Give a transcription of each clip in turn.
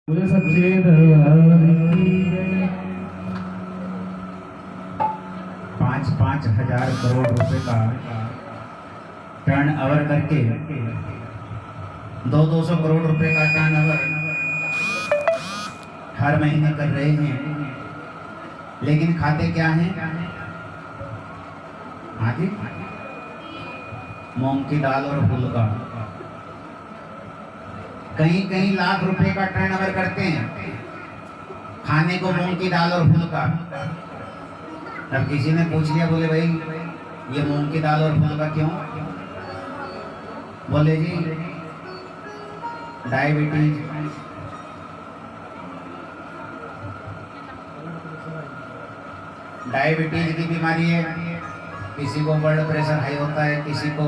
बोले सच्चे दरबार की जय। 5-5 हजार करोड़ रुपए का टर्न ओवर करके 200 करोड़ रुपए का टर्न ओवर हर महीने कर रहे हैं, लेकिन खाते क्या हैं? आगे मूंग की दाल और फुलका। कहीं कहीं लाख रुपए का टर्न ओवर करते हैं, खाने को मूंग की दाल और फुलका। अब किसी ने पूछ लिया, बोले भाई ये मूंग की दाल और फुलका क्यों? बोले जी डायबिटीज, डायबिटीज की बीमारी है। किसी को ब्लड प्रेशर हाई होता है, किसी को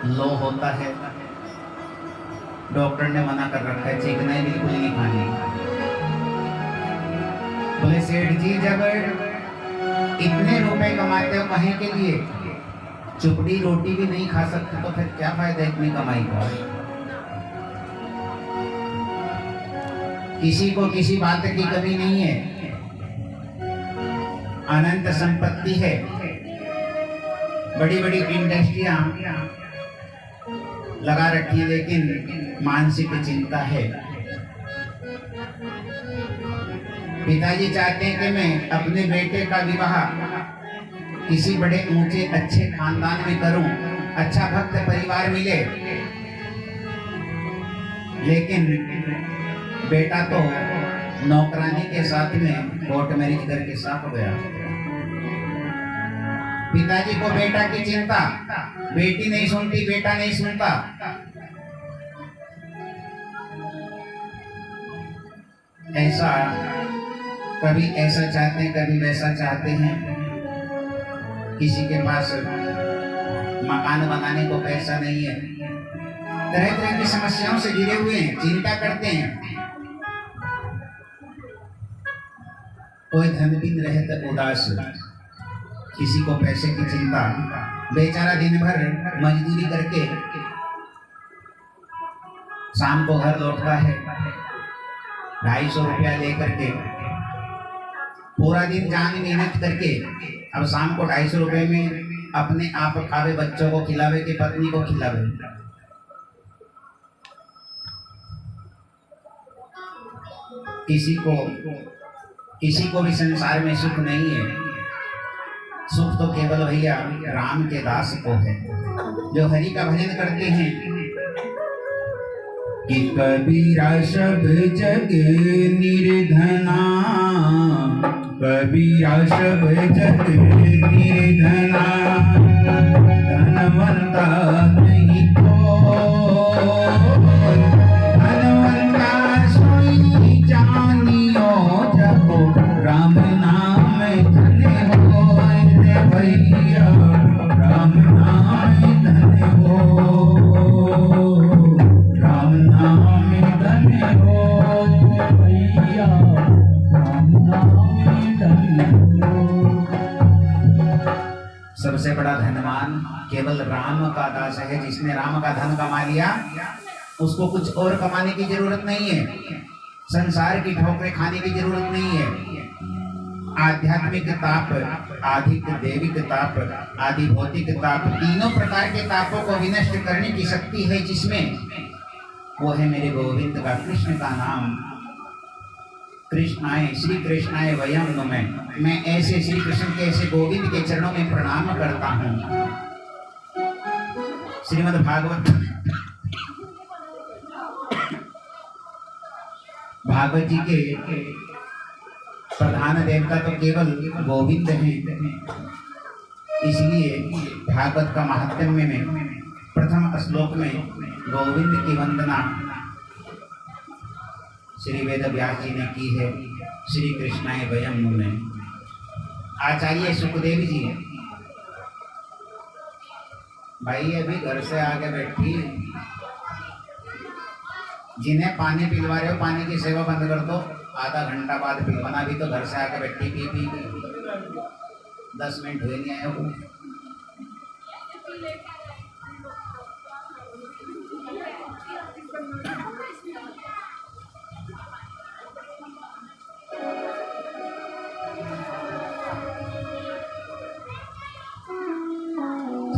लो होता है। डॉक्टर ने मना कर रखा है, चिकना बिल्कुल नहीं खानी। बोले सेठ जी जब इतने रुपए कमाते हो कहीं के लिए, चुपड़ी रोटी भी नहीं खा सकते तो फिर क्या फायदा इतनी कमाई का? किसी को किसी बात की कमी नहीं है, अनंत संपत्ति है, बड़ी बड़ी इंडस्ट्रियां लगा रखी है, लेकिन मानसिक चिंता है। पिताजी चाहते हैं कि मैं अपने बेटे का विवाह किसी बड़े ऊंचे अच्छे खानदान में करूं, अच्छा भक्त परिवार मिले, लेकिन बेटा तो नौकरानी के साथ में कोर्ट मैरिज करके साफ गया। पिताजी को बेटा की चिंता, बेटी नहीं सुनती, बेटा नहीं सुनता। ऐसा कभी ऐसा चाहते हैं, कभी वैसा चाहते हैं। किसी के पास मकान बनाने को पैसा नहीं है, तरह तरह की समस्याओं से घिरे हुए हैं, चिंता करते हैं। कोई धन बिन रहता उदास, किसी को पैसे की चिंता, बेचारा दिन भर मजदूरी करके शाम को घर लौटता है 250 रुपया लेकर के, पूरा दिन जान मेहनत करके, अब शाम को 250 रुपए में अपने आप खावे, बच्चों को खिलावे कि पत्नी को खिलावे। किसी को भी संसार में सुख नहीं है। सुख तो केवल भैया राम के दास को है, जो हरि का भजन करते हैं। कि कबीरा सब जग निर्धना, कबीरा सब जग निर्धना, धनवंता नहीं कोई, धनवंता सोई जानियो जपो, राम नाम धन्य हो भैया, राम नाम धन्य हो, राम नाम धन्य हो भैया, राम नाम धन्य हो। सबसे बड़ा धनवान केवल राम का दास है। जिसने राम का धन कमा लिया, उसको कुछ और कमाने की जरूरत नहीं है, संसार की ठोकरें खाने की जरूरत नहीं है। आध्यात्मिक ताप, आधिक देविक ताप, आदि भौतिक ताप, तीनों प्रकार के तापों को विनष्ट करने की शक्ति है जिसमें, वो है मेरे गोविंद का, कृष्ण का नाम। कृष्णाय श्री कृष्णाय वयम नुमः। मैं ऐसे श्री कृष्ण के, ऐसे गोविंद के चरणों में प्रणाम करता हूँ। श्रीमद् भागवत जी के प्रधान देवता तो केवल गोविंद हैं। इसलिए भागवत का महात्म्य में प्रथम श्लोक में गोविंद की वंदना श्री वेद व्यास जी ने की है। श्री कृष्णाय वयम नुमः। आचार्य सुखदेव जी भाई अभी घर से आके बैठी, जिन्हें पानी पिलवा रहे हो पानी की सेवा बंद कर दो, आधा घंटा बाद पिलवाना। भी तो घर से आके बैठी पी 10 मिनट हुए नहीं आए हो।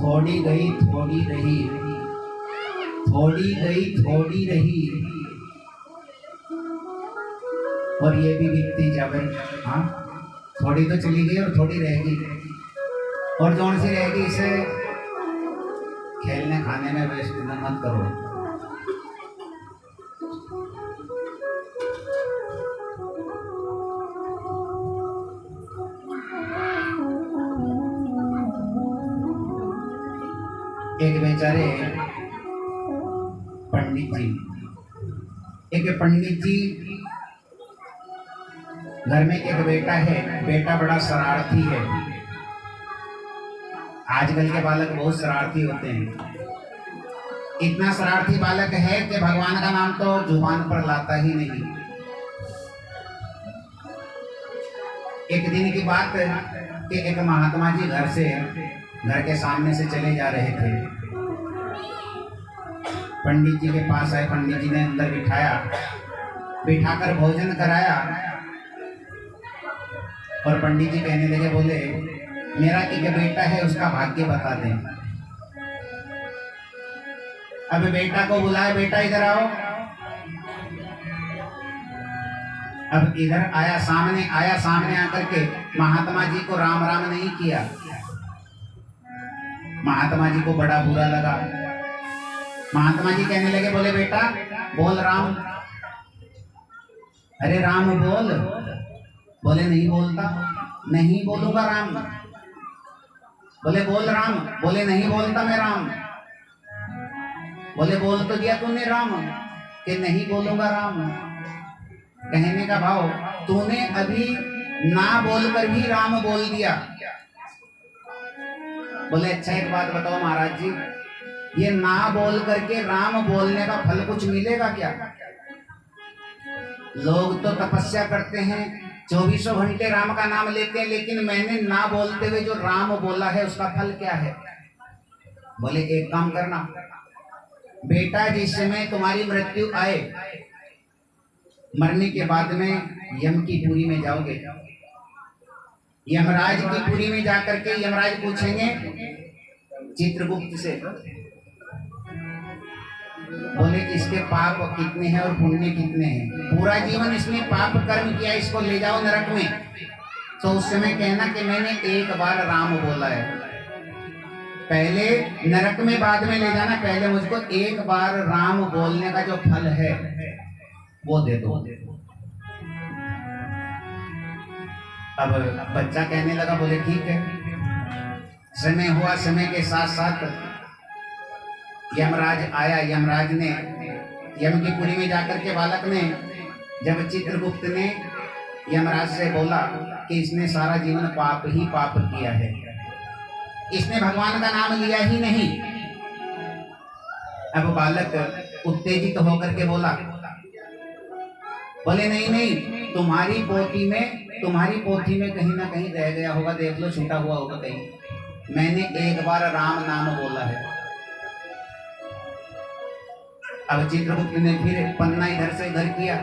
थोड़ी गई थोड़ी रही, थोड़ी गई थोड़ी रही, और ये भी बीतती जावे। हाँ, थोड़ी तो चली गई और थोड़ी रहेगी, और जौन सी रहेगी इसे खेलने खाने में वेस्ट मत करो। एक बेचारे पंडित जी, एक पंडित जी घर में एक बेटा है, बेटा बड़ा शरारती है। आजकल के बालक बहुत शरारती होते हैं। इतना शरारती बालक है कि भगवान का नाम तो जुबान पर लाता ही नहीं। एक दिन की बात कि एक महात्मा जी घर के सामने से चले जा रहे थे। पंडित जी के पास आए, पंडित जी ने अंदर बिठाकर भोजन कराया, और पंडित जी कहने लगे, बोले मेरा एक बेटा है, उसका भाग्य बता दें। अब बेटा को बुलाए, बेटा इधर आओ। अब इधर आया, सामने आकर के महात्मा जी को राम राम नहीं किया। महात्मा जी को बड़ा बुरा लगा। महात्मा जी कहने लगे, बोले बेटा बोल राम। अरे राम बोल। बोले नहीं बोलता। नहीं बोलूंगा राम। बोले बोल राम। बोले नहीं बोलता मैं राम। बोले बोल तो दिया तूने राम, कि नहीं बोलूंगा राम। कहने का भाव, तूने अभी ना बोलकर भी राम बोल दिया। बोले अच्छा एक बात बताओ महाराज जी, ये ना बोल करके राम बोलने का फल कुछ मिलेगा क्या? लोग तो तपस्या करते हैं, 24 घंटे राम का नाम लेते हैं, लेकिन मैंने ना बोलते हुए जो राम बोला है उसका फल क्या है? बोले एक काम करना बेटा, जिस समय तुम्हारी मृत्यु आए, मरने के बाद में यम की पुरी में जाओगे। यमराज की पुरी में जाकर के यमराज पूछेंगे चित्रगुप्त से, बोले इसके पाप कितने हैं और पुण्य कितने हैं? पूरा जीवन इसने पाप कर्म किया, इसको ले जाओ नरक में। तो उस समय कहना कि मैंने एक बार राम बोला है। पहले नरक में बाद में ले जाना, पहले मुझको एक बार राम बोलने का जो फल है वो दे दो। अब बच्चा कहने लगा, बोले ठीक है। समय हुआ, समय के साथ साथ यमराज आया। यमराज ने यम की पुरी में जाकर के बालक ने, जब चित्रगुप्त ने यमराज से बोला कि इसने सारा जीवन पाप ही पाप किया है, इसने भगवान का नाम लिया ही नहीं। अब बालक उत्तेजित होकर के बोला, बोले नहीं नहीं, तुम्हारी पोथी में कहीं ना कहीं रह गया होगा, देख लो छूटा हुआ होगा कहीं। मैंने एक बार राम नाम बोला है। अब चित्रगुप्त ने फिर पन्ना इधर से इधर किया।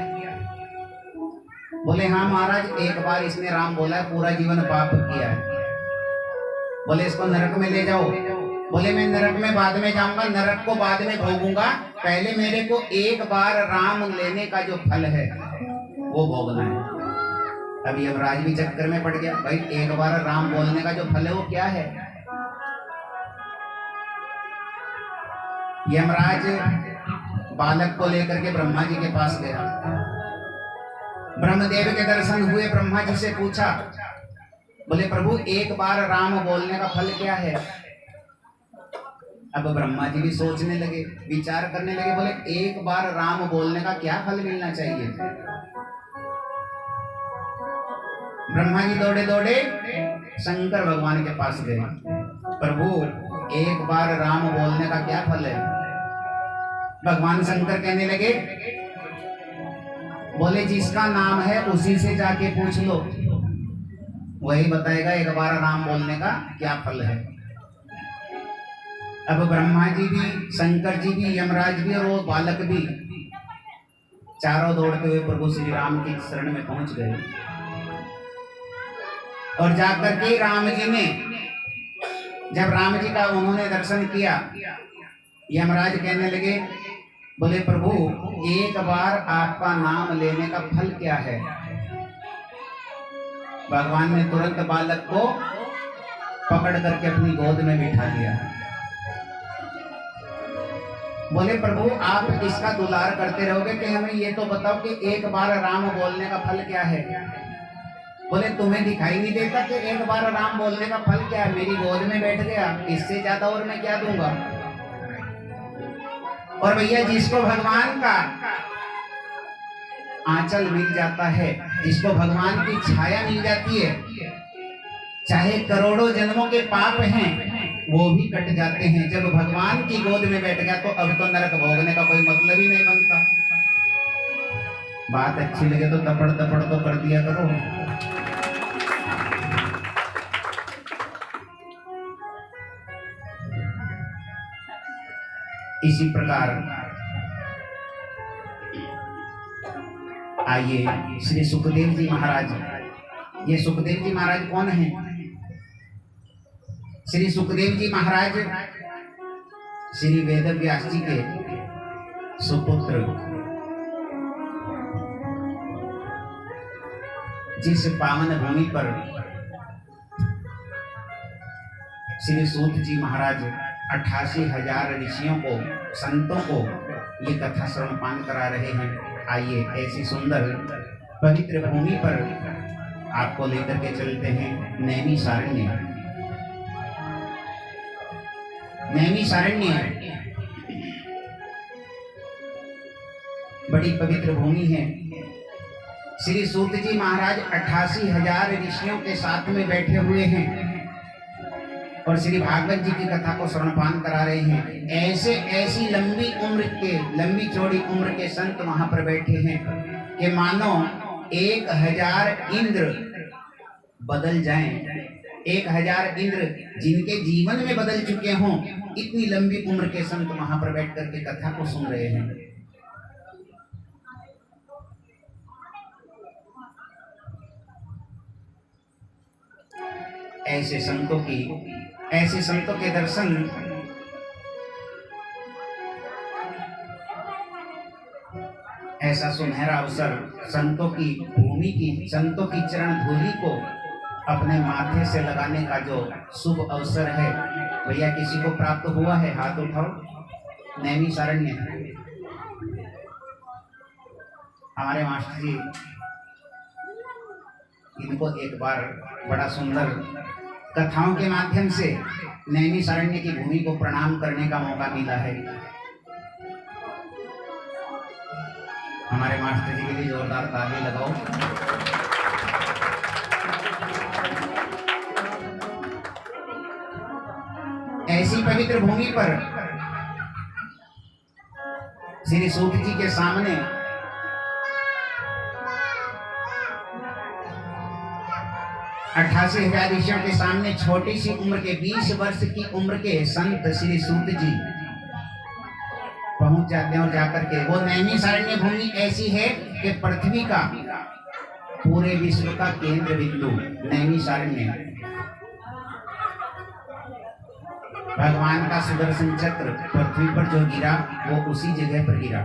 बोले हाँ महाराज, एक बार इसने राम बोला है, पूरा जीवन पाप किया है। बोले इसको नरक में ले जाओ। बोले मैं नरक में बाद में जाऊंगा, नरक को बाद में भोगूंगा, पहले मेरे को एक बार राम लेने का जो फल है वो भोगना है। अब यमराज भी चक्कर में पड़ गया, भाई एक बार राम बोलने का जो फल है वो क्या है? यमराज बालक को लेकर के ब्रह्मा जी के पास गया। ब्रह्मदेव के दर्शन हुए, ब्रह्मा जी से पूछा, बोले प्रभु एक बार राम बोलने का फल क्या है? अब ब्रह्मा जी भी सोचने लगे, विचार करने लगे, बोले एक बार राम बोलने का क्या फल मिलना चाहिए? ब्रह्मा जी दौड़े दौड़े शंकर भगवान के पास गए। प्रभु एक बार राम बोलने का क्या फल है? भगवान शंकर कहने लगे, बोले जिसका नाम है उसी से जाके पूछ लो, वही बताएगा एक बार राम बोलने का क्या फल है। अब ब्रह्मा जी भी, शंकर जी भी, यमराज भी और वो बालक भी चारों दौड़ते हुए प्रभु श्री राम की शरण में पहुंच गए। और जाकर के राम जी ने जब राम जी का उन्होंने दर्शन किया, यमराज कहने लगे, बोले प्रभु एक बार आपका नाम लेने का फल क्या है? भगवान ने तुरंत बालक को पकड़ करके अपनी गोद में बिठा लिया। बोले प्रभु आप इसका दुलार करते रहोगे कि हमें ये तो बताओ कि एक बार राम बोलने का फल क्या है? बोले तुम्हें दिखाई नहीं देता कि एक बार राम बोलने का फल क्या है? मेरी गोद में बैठ गया, इससे ज्यादा और मैं क्या दूंगा? और भैया जिसको भगवान का आंचल मिल जाता है, जिसको भगवान की छाया मिल जाती है, चाहे करोड़ों जन्मों के पाप हैं वो भी कट जाते हैं। जब भगवान की गोद में बैठ गया तो अब तो नरक भोगने का कोई मतलब ही नहीं बनता। बात अच्छी लगे तो तपड़ तपड़ तो कर दिया करो। इसी प्रकार आइए श्री सुखदेव जी महाराज। ये सुखदेव जी महाराज कौन है? श्री सुखदेव जी महाराज श्री वेद व्यास जी के सुपुत्र, जिस पावन भूमि पर श्री सूत जी महाराज 88,000 ऋषियों को, संतों को ये कथा श्रवणपान करा रहे हैं। आइए ऐसी सुंदर पवित्र भूमि पर आपको लेकर के चलते हैं। नैमिषारण्य। नैमिषारण्य बड़ी पवित्र भूमि है। श्री सूत जी महाराज 88,000 ऋषियों के साथ में बैठे हुए हैं और श्री भागवत जी की कथा को श्रवणपान करा रहे हैं। ऐसे ऐसी लंबी उम्र के, लंबी चौड़ी उम्र के संत वहां पर बैठे हैं कि मानो 1000 इंद्र बदल जाएं। 1000 इंद्र जिनके जीवन में बदल चुके हों, इतनी लंबी उम्र के संत वहां पर बैठ करके कथा को सुन रहे हैं। ऐसे संतों के दर्शन ऐसा सुनहरा अवसर, संतों की भूमि की, संतों की चरण धूलि को अपने माथे से लगाने का जो शुभ अवसर है, भैया किसी को प्राप्त हुआ है? हाथ उठाओ। नैमिषारण्य हमारे मास्टर जी, इनको एक बार बड़ा सुंदर कथाओं के माध्यम से नैमिषारण्य की भूमि को प्रणाम करने का मौका मिला है। हमारे मास्टर जी के लिए जोरदार ताली लगाओ। ऐसी पवित्र भूमि पर श्री सूत जी के सामने 88,000 ऋषियों के सामने छोटी सी उम्र के 20 वर्ष की उम्र के संत श्री सूत जी पहुंच जाते हैं। और जाकर के वो नैमिषारण्य भूमि ऐसी है कि पृथ्वी का, पूरे विश्व का केंद्र बिंदु नैमिषारण्य। भगवान का सुदर्शन चक्र पृथ्वी पर जो गिरा वो उसी जगह पर गिरा।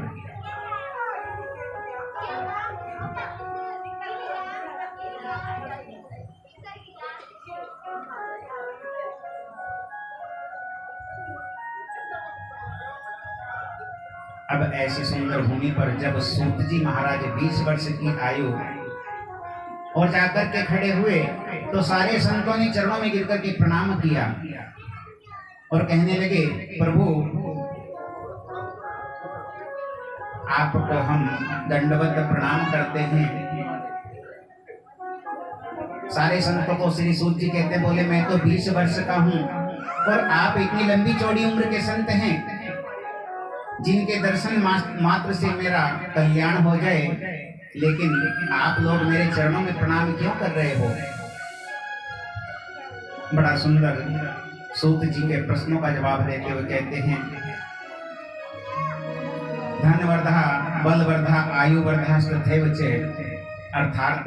अब ऐसी सुंदर भूमि पर जब सूत जी महाराज 20 वर्ष की आयु और जाकर के खड़े हुए तो सारे संतों ने चरणों में गिरकर के प्रणाम किया और कहने लगे, प्रभु आपको हम दंडवत प्रणाम करते हैं। सारे संतों को श्री सूत जी कहते, बोले मैं तो 20 वर्ष का हूं और आप इतनी लंबी चौड़ी उम्र के संत हैं, जिनके दर्शन मात्र से मेरा कल्याण हो जाए, लेकिन आप लोग मेरे चरणों में प्रणाम क्यों कर रहे हो? बड़ा सुंदर सूत जी के प्रश्नों का जवाब देते हुए कहते हैं, धनवर्धा बलवर्धा आयुवर्धा तथैव च, अर्थात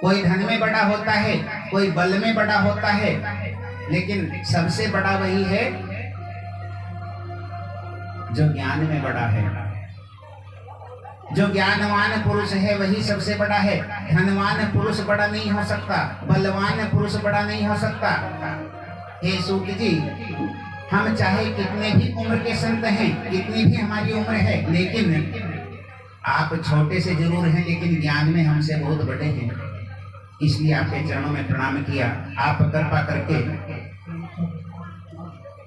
कोई धन में बड़ा होता है, कोई बल में बड़ा होता है, लेकिन सबसे बड़ा वही है जो ज्ञान में बड़ा है। जो ज्ञानवान पुरुष है वही सबसे बड़ा है। धनवान पुरुष बड़ा नहीं हो सकता, बलवान पुरुष बड़ा नहीं हो सकता। हे सूत जी, हम चाहे कितने भी उम्र के संत हैं, कितनी भी हमारी उम्र है, लेकिन आप छोटे से जरूर हैं, लेकिन ज्ञान में हमसे बहुत बड़े हैं। इसलिए आपके चरणों में प्रणाम किया। आप कृपा करके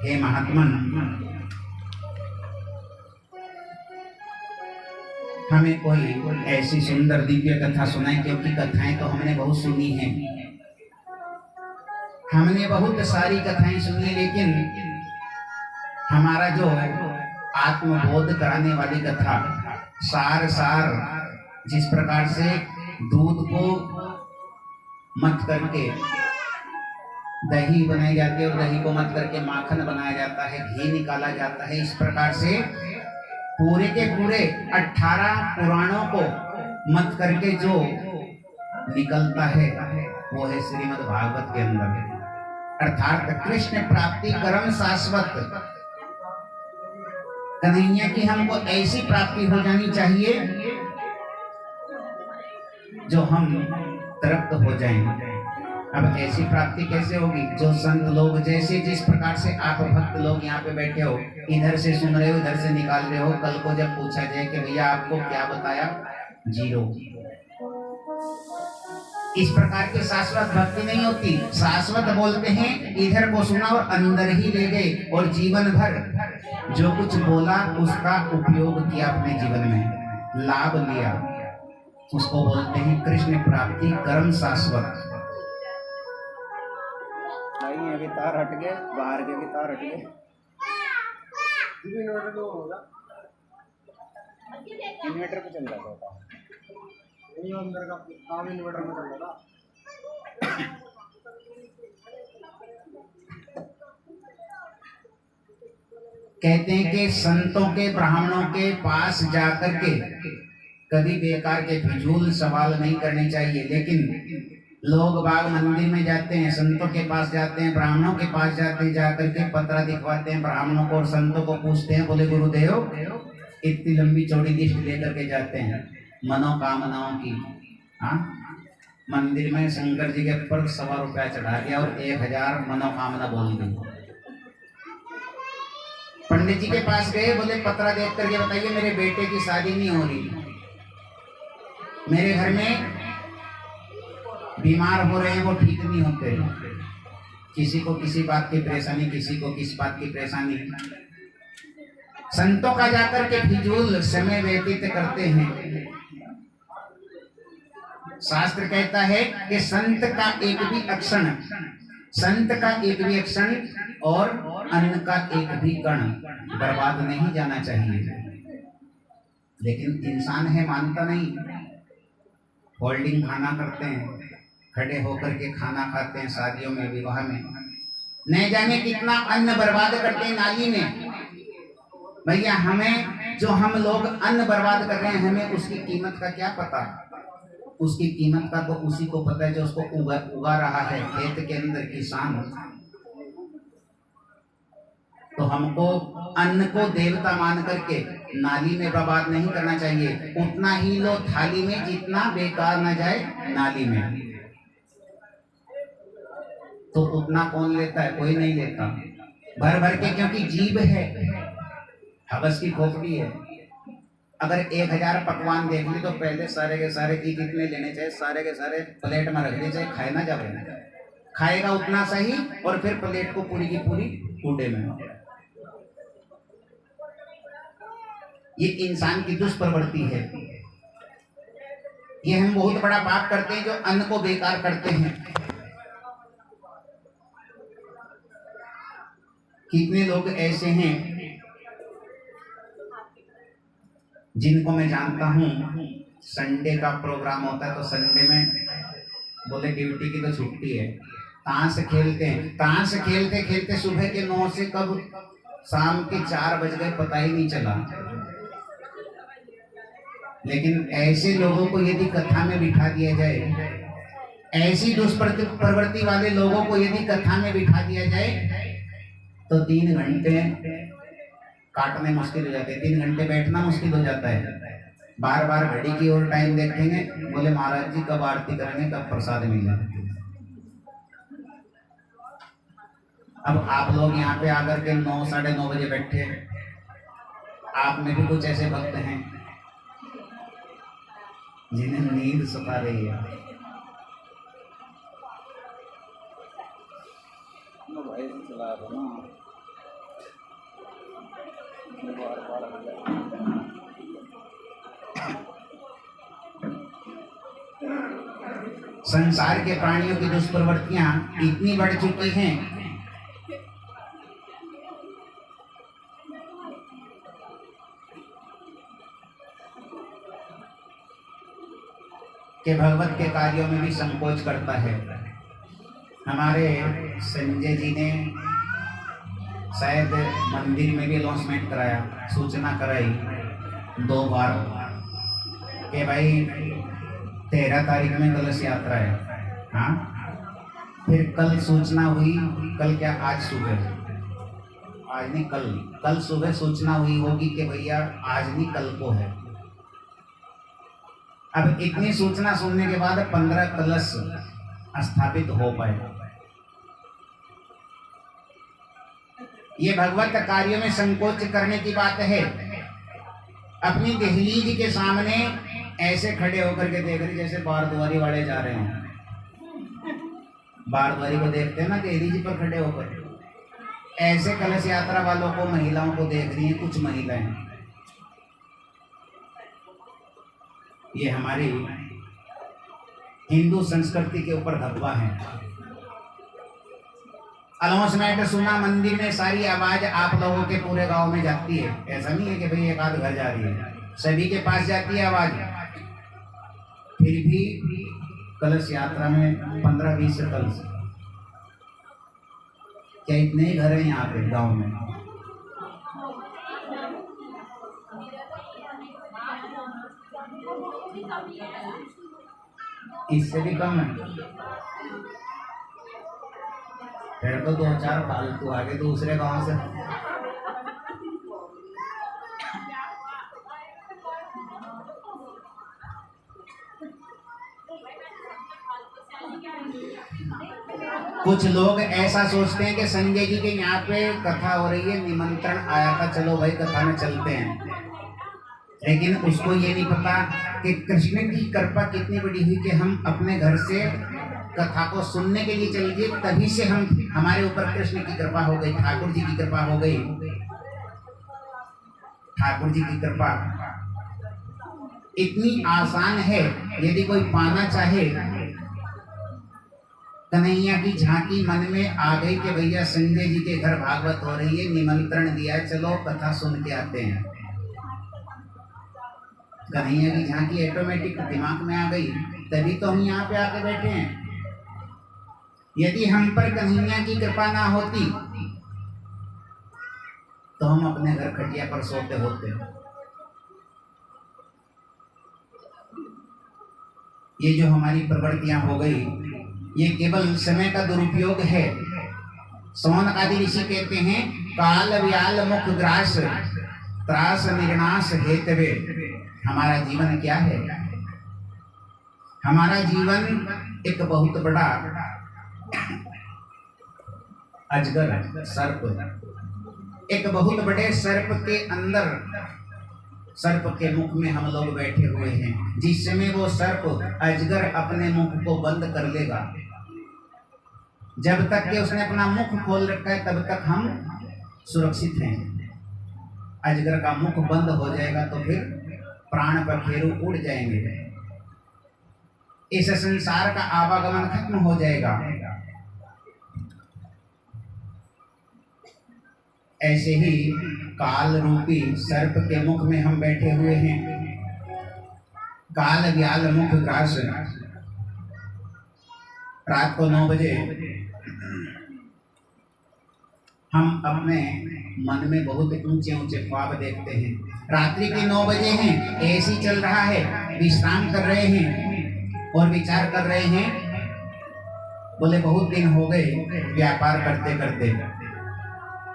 हे महात्मन हमें कोई ऐसी सुंदर दिव्य कथा सुनाए, क्योंकि कथाएं तो हमने बहुत सुनी हैं, हमने बहुत सारी कथाएं सुनी, लेकिन हमारा जो आत्मबोध कराने वाली कथा, सार जिस प्रकार से दूध को मत करके दही बनाई जाती है और दही को मत करके माखन बनाया जाता है, घी निकाला जाता है, इस प्रकार से पूरे के पूरे 18 पुराणों को मत करके जो निकलता है वो है श्रीमद् भागवत के अंदर। अर्थात कृष्ण प्राप्ति कर्म शाश्वत। कन्हैया की हमको ऐसी प्राप्ति हो जानी चाहिए जो हम तृप्त हो जाएं। अब ऐसी प्राप्ति कैसे होगी? जो संत लोग, जैसे जिस प्रकार से आप भक्त लोग यहाँ पे बैठे हो, इधर से सुन रहे हो, इधर से निकाल रहे हो, कल को जब पूछा जाए कि भैया आपको क्या बताया, 0। इस प्रकार की शाश्वत भक्ति नहीं होती। शाश्वत बोलते हैं इधर को सुना और अंदर ही ले गए, और जीवन भर जो कुछ बोला उसका उपयोग किया, अपने जीवन में लाभ लिया, उसको बोलते हैं कृष्ण प्राप्ति कर्म शाश्वत। अभी तार हट गए, बाहर के भी तार हट गए। इन्वर्टर पे चल रहा था, अंदर का काम इन्वर्टर में चल रहा था। कहते हैं कि संतों के, ब्राह्मणों के पास जाकर के कभी बेकार के फिजूल सवाल नहीं करने चाहिए। लेकिन लोग बाग मंदिर में जाते हैं, संतों के पास जाते हैं, ब्राह्मणों के पास जाते हैं, जाकर के पत्रा दिखवाते हैं ब्राह्मणों को और संतों को पूछते हैं, बोले गुरुदेव इतनी लंबी चौड़ी लिस्ट लेकर के जाते हैं मनोकामनाओं की। हाँ, मंदिर में शंकर जी के ऊपर 100 रुपया चढ़ा दिया और 1000 मनोकामना बोल दी। पंडित जी के पास गए, बोले पत्रा देख करके बताइए मेरे बेटे की शादी नहीं हो रही, मेरे घर में बीमार हो रहे हैं, वो ठीक नहीं होते, किसी को किसी बात की परेशानी, किसी को किस बात की परेशानी। संतों का जाकर के फिजूल समय व्यतीत करते हैं। शास्त्र कहता है कि संत का एक भी अक्षण, संत का एक भी अक्षण और अन्न का एक भी कण बर्बाद नहीं जाना चाहिए। लेकिन इंसान है, मानता नहीं, होल्डिंग खाना करते हैं, खड़े होकर के खाना खाते हैं, शादियों में, विवाह में, नहीं जाने कितना अन्न बर्बाद करते हैं नाली में। भैया हमें, जो हम लोग अन्न बर्बाद कर रहे हैं, हमें उसकी कीमत का क्या पता? उसकी कीमत का तो उसी को पता है जो उसको उगा रहा है खेत के अंदर, किसान। तो हमको अन्न को देवता मान करके नाली में बर्बाद नहीं करना चाहिए। उतना ही लो थाली में जितना बेकार न जाए नाली में। तो उतना कौन लेता है? कोई नहीं लेता। भर भर के, क्योंकि जीभ है, हवस की खोपड़ी है। अगर 1000 पकवान देख ली तो पहले सारे के सारे की जितने लेने चाहिए सारे के सारे प्लेट में रख दे, चाहे खाए ना जाए, खाएगा उतना सही, और फिर प्लेट को पूरी की पूरी कूड़े में। ये इंसान की दुष्प्रवृत्ति है। ये हम बहुत बड़ा पाप करते हैं जो अन्न को बेकार करते हैं। कितने लोग ऐसे हैं जिनको मैं जानता हूँ, संडे का प्रोग्राम होता है तो संडे में बोले ड्यूटी की तो छुट्टी है, ताश खेलते हैं। ताश खेलते खेलते सुबह के 9 से कब शाम के 4 बज गए पता ही नहीं चला। लेकिन ऐसे लोगों को यदि कथा में बिठा दिया जाए, ऐसी दुष्प्रवृत्ति वाले लोगों को यदि कथा में बिठा दिया जाए तो 3 घंटे काटने मुश्किल हो जाते हैं, 3 घंटे बैठना मुश्किल हो जाता है। बार बार घड़ी की ओर टाइम देखेंगे, बोले महाराज जी कब आरती करेंगे, कब प्रसाद मिलेगा। अब आप लोग यहाँ पे आकर के 9 साढ़े 9 बजे बैठे, आप में भी कुछ ऐसे भक्त हैं जिन्हें नींद सता रही है। भाई से चला रहा ना संसार के प्राणियों की दुष्प्रवृत्तियां इतनी बढ़ चुकी हैं कि भगवत के कार्यों में भी संकोच करता है। हमारे संजय जी ने शायद मंदिर में भी अनाउंसमेंट कराया, सूचना कराई 2 बार कि भाई 13 तारीख में कलश यात्रा है। हाँ, फिर कल सूचना हुई, कल क्या आज सुबह, आज नहीं कल सुबह सूचना हुई होगी कि भैया आज नहीं कल को है। अब इतनी सूचना सुनने के बाद 15 कलश स्थापित हो पाए। ये भगवत कार्यों में संकोच करने की बात है। अपनी दहलीज के सामने ऐसे खड़े होकर के देख रहे जैसे बारद्वारी वाले जा रहे हों। बारद्वारी को देखते हैं ना दहलीज पर खड़े होकर, ऐसे कलश यात्रा वालों को, महिलाओं को देख रही हैं कुछ महिलाएं। ये हमारी हिंदू संस्कृति के ऊपर धब्बा है। अनाउंसमेंट सुना मंदिर में, सारी आवाज आप लोगों के पूरे गांव में जाती है। ऐसा नहीं है कि भाई एक आध घर जा रही है, सभी के पास जाती है आवाज। फिर भी कलश यात्रा में 15-20 कलश, क्या इतने ही घर हैं यहाँ पे गांव में? इससे भी कम है। फिर तो 2-4 फालतू आगे दूसरे गांव से। कुछ लोग ऐसा सोचते हैं कि संजय जी के यहाँ पे कथा हो रही है, निमंत्रण आया था, चलो भाई कथा में चलते हैं। लेकिन उसको ये नहीं पता कि कृष्ण की कृपा कितनी बड़ी हुई कि हम अपने घर से कथा को सुनने के लिए चले गए, तभी से हमारे ऊपर कृष्ण की कृपा हो गई, ठाकुर जी की कृपा हो गई। ठाकुर जी की कृपा इतनी आसान है, यदि कोई पाना चाहे। कन्हैया की झांकी मन में आ गई कि भैया संजय जी के घर भागवत हो रही है, निमंत्रण दिया, चलो कथा सुन के आते हैं। कन्हैया की झांकी ऑटोमेटिक दिमाग में आ गई, तभी तो हम यहाँ पे आके बैठे हैं। यदि हम पर कन्हैया की कृपा ना होती तो हम अपने घर खटिया पर सोते होते। ये जो हमारी प्रवृत्तियां हो गई, ये केवल समय का दुरुपयोग है। सोन आदि ऋषि कहते हैं, काल व्याल मुख ग्रास त्रास निर्नाश हेतवे। हमारा जीवन क्या है? हमारा जीवन एक बहुत बड़ा अजगर, सर्प, एक बहुत बड़े सर्प के अंदर, सर्प के मुख में हम लोग बैठे हुए हैं। जिस समय वो सर्प अजगर अपने मुख को बंद कर लेगा, जब तक कि उसने अपना मुख खोल रखा है तब तक हम सुरक्षित हैं। अजगर का मुख बंद हो जाएगा तो फिर प्राण पखेरु उड़ जाएंगे, इस संसार का आवागमन खत्म हो जाएगा। ऐसे ही काल रूपी सर्प के मुख में हम बैठे हुए हैं। काल व्याल मुख ग्रास। रात को 9 बजे हम अपने मन में बहुत ऊंचे ऊंचे ख्वाब देखते हैं। रात्रि के 9 बजे हैं, एसी चल रहा है, विश्राम कर रहे हैं और विचार कर रहे हैं बोले बहुत दिन हो गए व्यापार करते करते,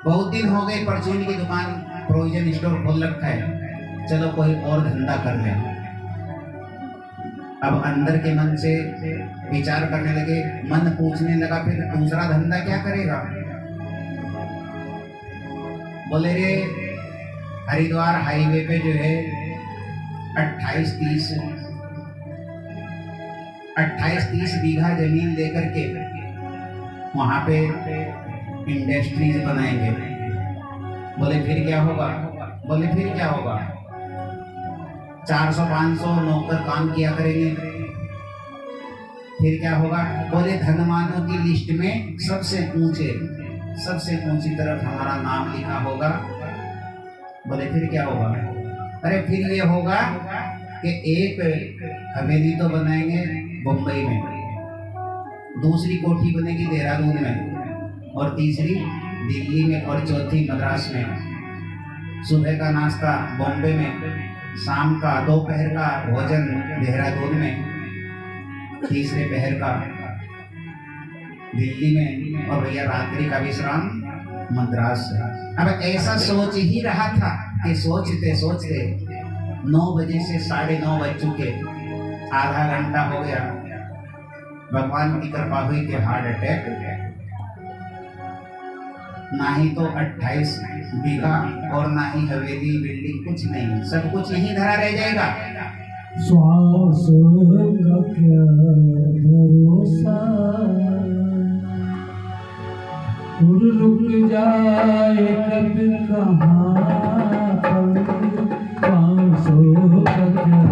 बहुत दिन हो गए परचून की दुकान प्रोविजन स्टोर खोल रखा है, चलो कोई और धंधा कर ले। अब अंदर के मन से विचार करने लगे, मन पूछने लगा फिर दूसरा धंधा क्या करेगा। बोले रे हरिद्वार हाईवे पे जो है 28-30 बीघा जमीन लेकर के वहां पे इंडस्ट्रीज बनाएंगे। बोले फिर क्या होगा, बोले फिर क्या होगा, 400-500 नौकर काम किया करेंगे, फिर क्या होगा। बोले धनवानों की लिस्ट में सबसे ऊंची तरफ हमारा नाम लिखा होगा। बोले फिर क्या होगा, अरे फिर ये होगा कि एक हवेली तो बनाएंगे मुंबई में, दूसरी कोठी बनेगी देहरादून में, और तीसरी दिल्ली में, और चौथी मद्रास में। सुबह का नाश्ता बॉम्बे में, शाम का दोपहर का भोजन देहरादून में, तीसरे पहर का दिल्ली में, और भैया रात्रि का विश्राम मद्रास से। अब ऐसा सोच ही रहा था कि सोचते सोचते 9 बजे से 9:30 बज चुके, आधा घंटा हो गया। भगवान की कृपा हुई कि हार्ट अटैक, ना ही तो 28 बीघा और ना ही हवेली बिल्डिंग, कुछ नहीं, सब कुछ यहीं धरा रह जाएगा। श्वास का क्या भरोसा, रुक जाए कभी कहाँ पर, 500 का क्या